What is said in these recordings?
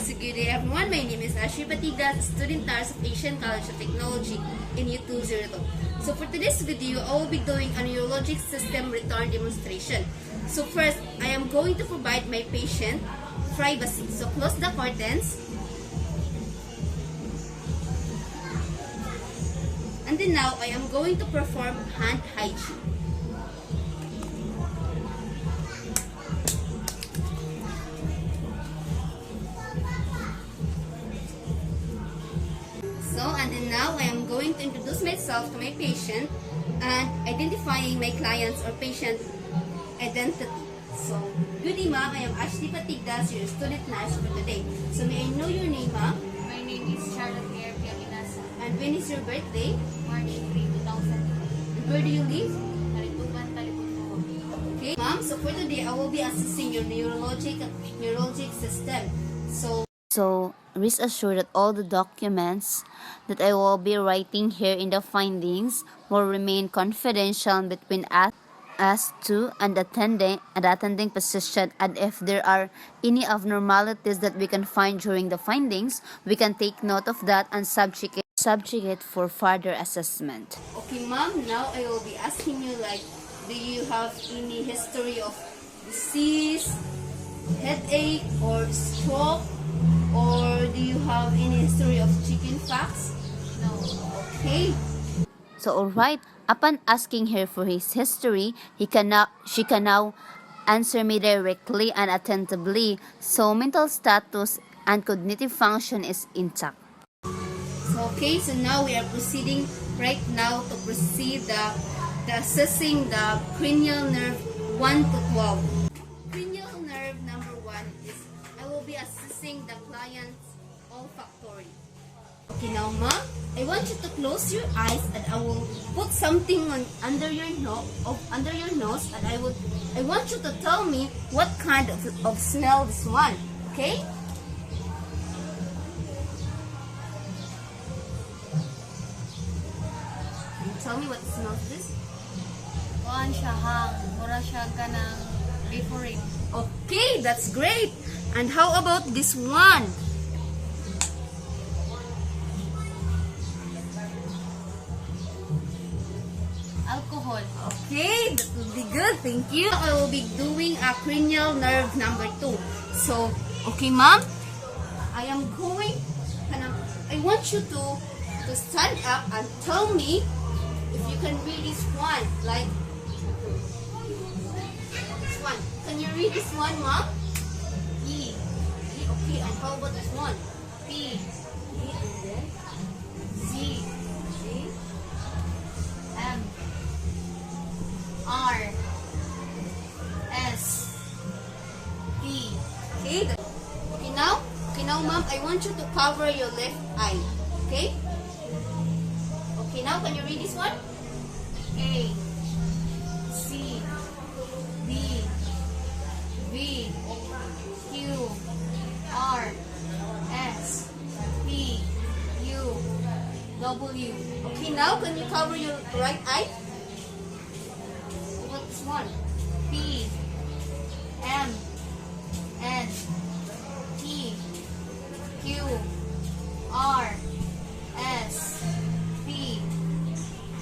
So good day everyone, my name is Ashley Batigas, student nurse of Asian College of Technology in U202. So for today's video, I will be doing a neurologic system return demonstration. So first, I am going to provide my patient privacy. So close the curtains. And then now, I am going to perform hand hygiene. And then now I am going to introduce myself to my patient and identifying my client's or patient identity. So, good day ma'am, I am Ashley Patigas, your student nurse for today. So may I know your name ma'am? My name is Charlotte Claire Piaminasa. And when is your birthday? March 3, 2000. And where do you live? Talituban, Talipun. Okay ma'am, so for today I will be assessing your neurologic system. So, rest assured that all the documents that I will be writing here in the findings will remain confidential between us two and the attending physician, and if there are any abnormalities that we can find during the findings, we can take note of that and subject it for further assessment. Okay ma'am, now I will be asking you like, do you have any history of disease, headache, or stroke? Or do you have any history of chicken pox? No. Okay. So, alright, upon asking her for his history, she can now answer me directly and attentively. So, mental status and cognitive function is intact. Okay, so now we are proceeding right now to proceed the assessing the cranial nerve 1 to 12. Cranial nerve number 1 is I will be assessing the client's olfactory. Okay, now ma'am, I want you to close your eyes and I will put something under your nose and I want you to tell me what kind of smell this one, okay? Can you tell me what smells this? Kuan siya hang. Mura siya ganang vaporing. Okay, that's great. And how about this one? Alcohol. Okay, that will be good. Thank you. I will be doing a cranial nerve number 2. So, okay, ma'am, I am going. I want you to stand up and tell me if you can read this one. Like this one. Can you read this one, ma'am? E. Okay, and how about this one? P. E and then Z. G. M. R. S. T. Okay, okay now ma'am, I want you to cover your left eye. Okay? Okay, now can you read this one? A. C. D. V. Q. R. S. T. U. W. Okay, now can you cover your right eye? What this one? P. M. N. T. Q. R. S. T.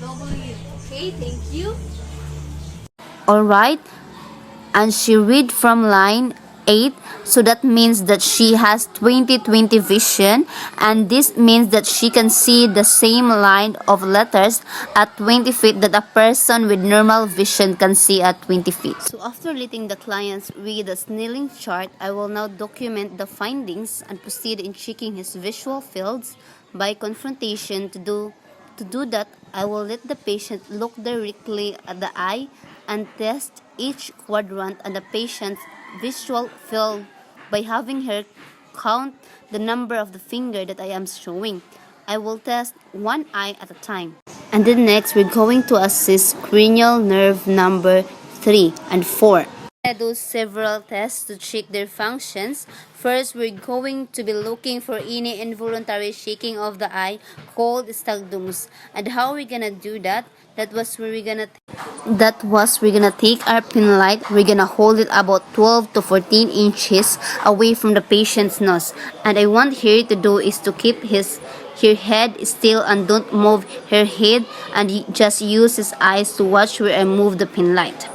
W. Okay, thank you. Alright, and she read from line 8, so that means that she has 20/20 vision, and this means that she can see the same line of letters at 20 feet that a person with normal vision can see at 20 feet. So after letting the clients read the Snelling chart, I will now document the findings and proceed in checking his visual fields by confrontation. To do that, I will let the patient look directly at the eye and test each quadrant and the patient's visual field by having her count the number of the finger that I am showing. I will test one eye at a time. And then next, we're going to assess cranial nerve number 3 and 4. Do several tests to check their functions. First, we're going to be looking for any involuntary shaking of the eye called stagdums. And how are we gonna do that? That was we're gonna take our pin light. We're gonna hold it about 12 to 14 inches away from the patient's nose. And I want her to do is to keep her head still and don't move her head, and just use his eyes to watch where I move the pin light.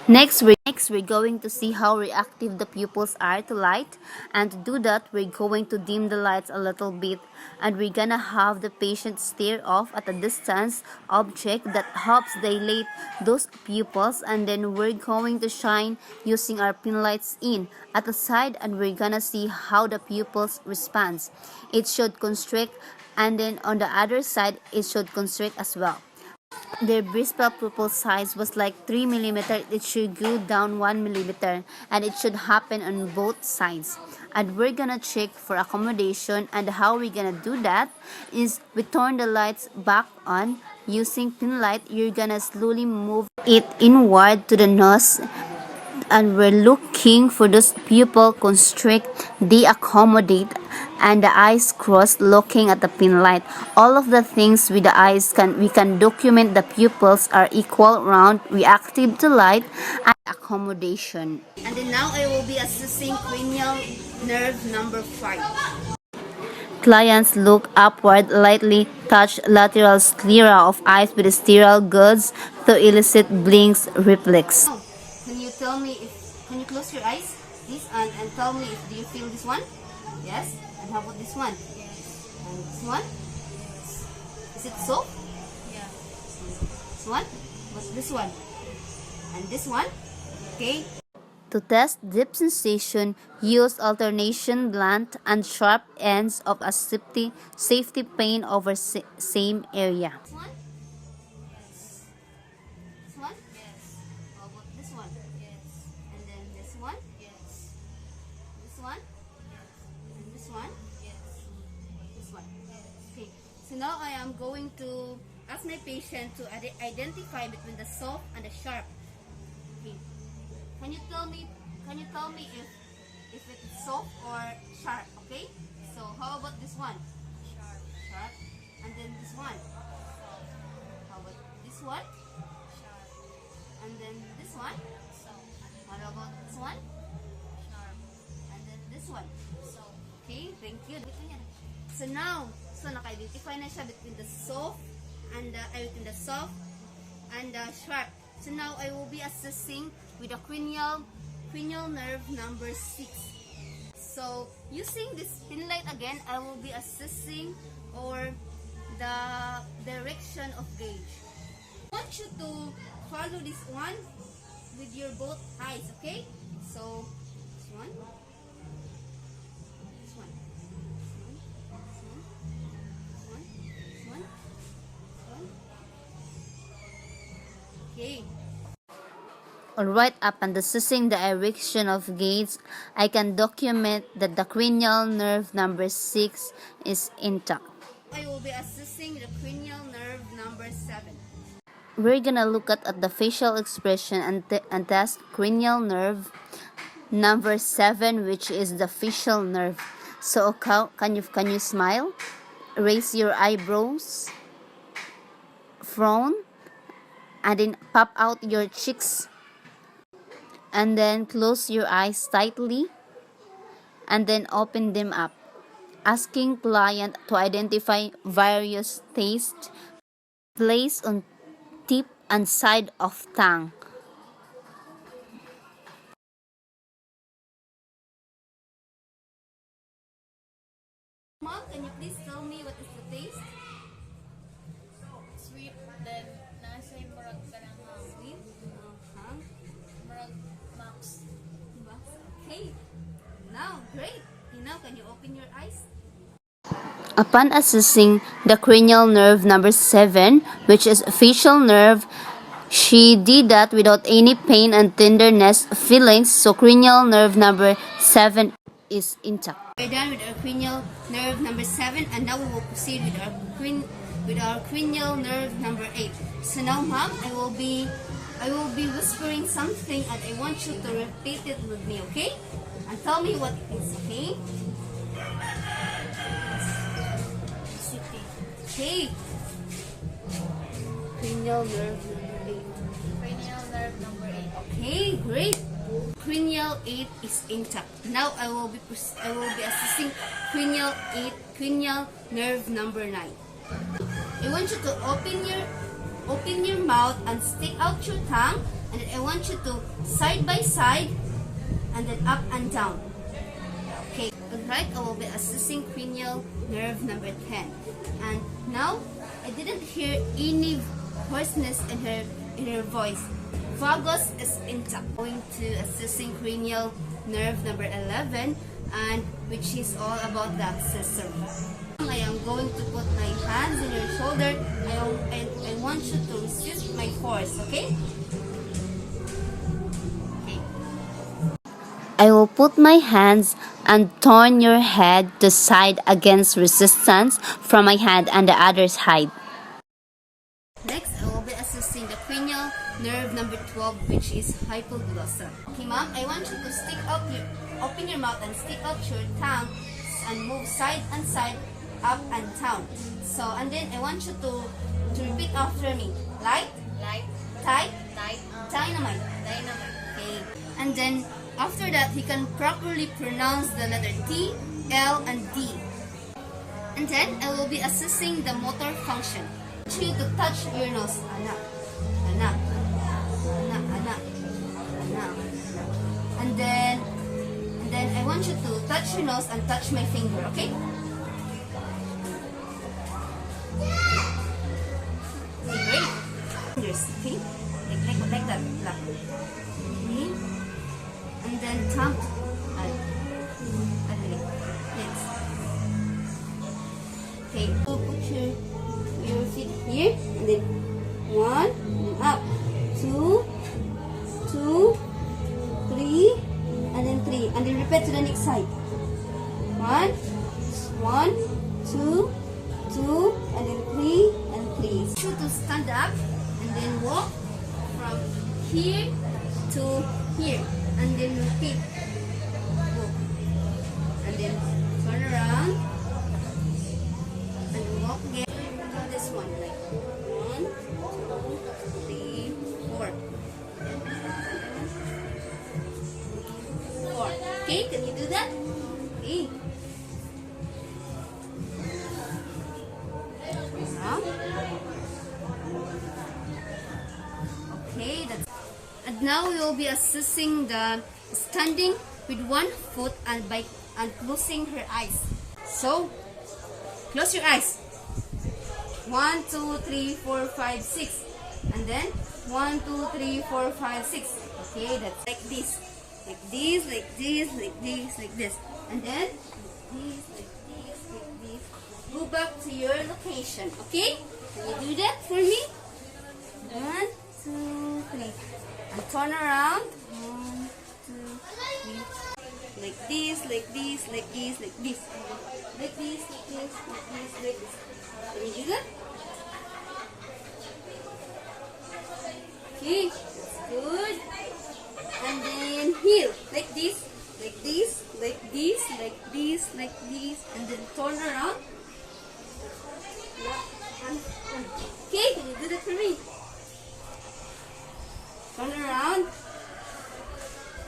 Next, we're going to see how reactive the pupils are to light. And to do that, we're going to dim the lights a little bit. And we're gonna have the patient stare off at a distance object that helps dilate those pupils. And then we're going to shine using our pin lights in at the side. And we're gonna see how the pupils responds. It should constrict. And then on the other side, it should constrict as well. Their bristle pupil size was like 3 mm. It should go down 1 mm, and it should happen on both sides. And we're gonna check for accommodation, and how we're gonna do that is we turn the lights back on using pin light. You're gonna slowly move it inward to the nose, and we're looking for those pupil constrict, de-accommodate, and the eyes crossed looking at the pin light. All of the things with the eyes we can document the pupils are equal, round, reactive to light, and accommodation. And then now I will be assessing cranial nerve number 5. Clients look upward, lightly touch lateral sclera of eyes with sterile goods to elicit blinks reflex. Now, can you tell me can you close your eyes, please, and tell me if do you feel this one? Yes. And how about this one? Yes. And this one? Is it soft? Yeah. This one? What's this one? And this one? Okay. To test deep sensation, use alternation blunt and sharp ends of a safety pane over same area. This one? Yes. This one? Yes. How about this one? Yes. And then this one? Yes. This one? And this one? Yes. This one. Okay. So now I am going to ask my patient to identify between the soft and the sharp. Okay. Can you tell me if it is soft or sharp, okay? So how about this one? Sharp. Sharp. And then this one. How about this one? Sharp. And then this one. Soft. How about this one? Sharp. And then this one. Soft. Okay, thank you. So now, naka-identify na siya between the soft and the sharp. So now I will be assessing with the cranial nerve number 6. So using this pin light again, I will be assessing or the direction of gauge. I want you to follow this one with your both eyes, okay? So this one. This one. Okay. Alright, upon assessing the direction of gaze, I can document that the cranial nerve number 6 is intact. I will be assessing the cranial nerve number 7. We're gonna look at the facial expression and test cranial nerve number 7, which is the facial nerve. So can you smile? Raise your eyebrows, frown, and then pop out your cheeks. And then close your eyes tightly and then open them up, asking client to identify various tastes placed on tip and side of tongue. Mom, can you please tell me what is the taste? Sweet. Then, nasa yung murag ka ng Sweet? Huh? murag max. Okay. Now, great. Now, can you open your eyes? Upon assessing the cranial nerve number 7, which is facial nerve, she did that without any pain and tenderness feelings, so cranial nerve number 7 is intact. We're done with our cranial nerve number 7, and now we will proceed with our cranial nerve number 8. So now, Mom, I will be I will be whispering something and I want you to repeat it with me, okay? And tell me what it is, okay? City. Okay. Cranial nerve number 8. Cranial nerve number 8. Okay, great. Cranial 8 is intact. Now I will be assessing cranial 8, cranial nerve number 9. I want you to open your mouth and stick out your tongue, and then I want you to side by side and then up and down. Okay, alright, I will be assessing cranial nerve number 10. And now I didn't hear any hoarseness in her voice. Vagus is intact. Going to assessing cranial nerve number 11, and which is all about the accessory. I am going to put my hands in your shoulder. I want you to resist my force, okay? Okay. I will put my hands and turn your head to side against resistance from my hand and the other side. Next, I will be assessing the cranial nerve number 12, which is hypoglossal. Okay, ma'am, I want you to open your mouth and stick out your tongue and move side and side, up and down. So, and then I want you to repeat after me. Light, Light. tight, Tight. dynamite. Dynamite. Okay. And then after that, he can properly pronounce the letter T, L, and D. And then I will be assessing the motor function. I want you to touch your nose. Anak, anak, anak, anak, anak. And then I want you to touch your nose and touch my finger, okay? Great. Fingers, okay? Like that. Like. Okay. And then thumb. Next. Okay. So put your feet here, and then 1, and then up. 2, 3, and then 3, and then repeat to the next side. 1, 2, 2, and then 3, and 3. You to stand up and then walk from here to here, and then repeat. Walk. And then turn around and walk again. Do this one like 1, 2, 3, 4. 4. Okay, can you do that? Okay. Now. Okay, that's. And now we will be assessing the standing with one foot and closing her eyes. So, close your eyes. 1, 2, 3, 4, 5, 6. And then 1, 2, 3, 4, 5, 6. Okay, that's like this. Like this, like this, like this, like this. And then this, like this, like this. Go back to your location. Okay? Can you do that for me? 1, 2, 3. And turn around. 1, 2, 3. Like this, like this, like this, like this. Like this, like this, like this, like this. Can you do that? Okay, that's good. And then heel, like this, like this, like this, like this, like this, and then turn around. Okay, can you do that for me? Turn around.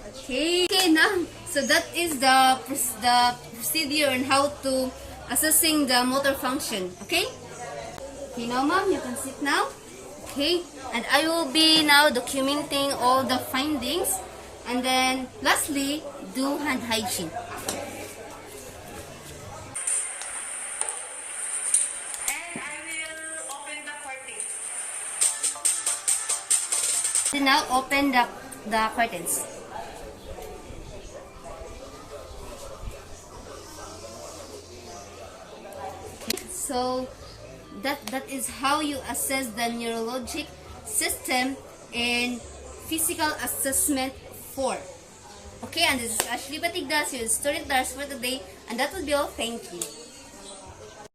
Okay. Okay, now, so that is the procedure on how to assessing the motor function. Okay. Okay, now, ma'am, you can sit now. Okay, and I will be now documenting all the findings, and then lastly, do hand hygiene. And I will open the curtain. So now open the curtains. So that is how you assess the neurologic system in physical assessment 4. Okay, and this is Ashley Batigdas, your student nurse for today, and that will be all. Thank you.